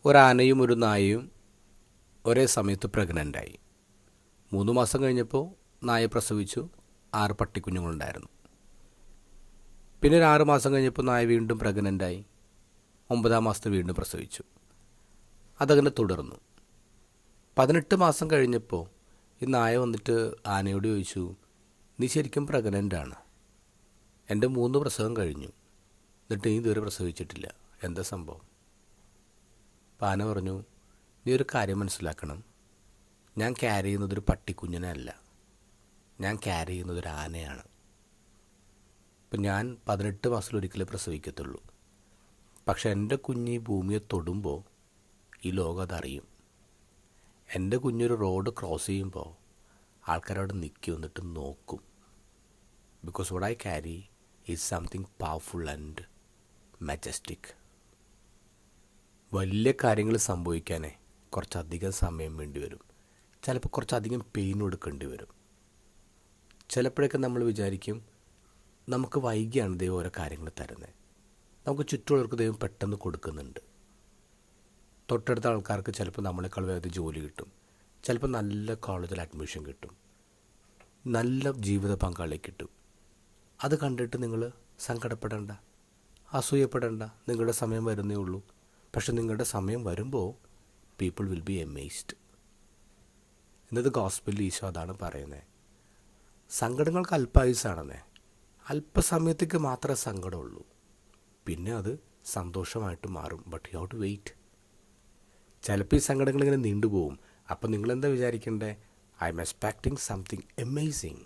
ഒരാനയും ഒരു നായയും ഒരേ സമയത്ത് പ്രഗ്നൻ്റായി. 3 മാസം കഴിഞ്ഞപ്പോൾ നായ പ്രസവിച്ചു. 6 പട്ടിക്കുഞ്ഞുങ്ങളുണ്ടായിരുന്നു. പിന്നെ ഒരു 6 മാസം കഴിഞ്ഞപ്പോൾ നായ വീണ്ടും പ്രഗ്നൻ്റായി. 9-ാം മാസത്തിൽ വീണ്ടും പ്രസവിച്ചു. അതങ്ങനെ തുടർന്നു. 18 മാസം കഴിഞ്ഞപ്പോൾ ഈ നായ വന്നിട്ട് ആനയോട് ചോദിച്ചു, നീ ശരിക്കും പ്രഗ്നൻ്റാണ്? എൻ്റെ 3 പ്രസവം കഴിഞ്ഞു, എന്നിട്ട് നീ ഇതുവരെ പ്രസവിച്ചിട്ടില്ല, എന്താ സംഭവം? അപ്പോൾ ആന പറഞ്ഞു, നീ ഒരു കാര്യം മനസ്സിലാക്കണം, ഞാൻ ക്യാരി ചെയ്യുന്നതൊരു പട്ടിക്കുഞ്ഞിനെ അല്ല, ഞാൻ ക്യാരി ചെയ്യുന്നതൊരു ആനയാണ്. ഇപ്പം ഞാൻ 18 മാസത്തിലൊരിക്കലേ പ്രസവിക്കത്തുള്ളൂ. പക്ഷെ എൻ്റെ കുഞ്ഞ് ഈ ഭൂമിയെ തൊടുമ്പോൾ ഈ ലോകം അതറിയും. എൻ്റെ കുഞ്ഞൊരു റോഡ് ക്രോസ് ചെയ്യുമ്പോൾ ആൾക്കാരവിടെ നിൽക്കും, എന്നിട്ട് നോക്കും. Because what I carry is something powerful and majestic. വലിയ കാര്യങ്ങൾ സംഭവിക്കാനേ കുറച്ചധികം സമയം വേണ്ടി വരും. ചിലപ്പോൾ കുറച്ചധികം പെയിൻ കൊടുക്കേണ്ടി വരും. ചിലപ്പോഴൊക്കെ നമ്മൾ വിചാരിക്കും നമുക്ക് വൈകിയാണ് ദൈവം ഓരോ കാര്യങ്ങൾ തരുന്നത്. നമുക്ക് ചുറ്റുമുള്ളവർക്ക് ദൈവം പെട്ടെന്ന് കൊടുക്കുന്നുണ്ട്. തൊട്ടടുത്ത ആൾക്കാർക്ക് ചിലപ്പോൾ നമ്മളെക്കാൾ വേഗം ജോലി കിട്ടും, ചിലപ്പോൾ നല്ല കോളേജിൽ അഡ്മിഷൻ കിട്ടും, നല്ല ജീവിത പങ്കാളി കിട്ടും. അത് കണ്ടിട്ട് നിങ്ങൾ സങ്കടപ്പെടേണ്ട, അസൂയപ്പെടേണ്ട. നിങ്ങളുടെ സമയം വരുന്നേ ഉള്ളൂ. പക്ഷെ നിങ്ങളുടെ സമയം വരുമ്പോൾ പീപ്പിൾ വിൽ ബി എമേസ്ഡ്. ഇന്നത്തെ ഗോസ്പലിൽ ഈശോ അതാണ് പറയുന്നത്. സങ്കടങ്ങൾക്ക് അല്പായുസാണെന്നേ. അല്പസമയത്തേക്ക് മാത്രമേ സങ്കടമുള്ളൂ, പിന്നെ അത് സന്തോഷമായിട്ട് മാറും. But you have to wait. ചിലപ്പോൾ ഈ സങ്കടങ്ങൾ ഇങ്ങനെ നീണ്ടുപോകും. അപ്പം നിങ്ങളെന്താ വിചാരിക്കണ്ടേ? I am expecting something amazing.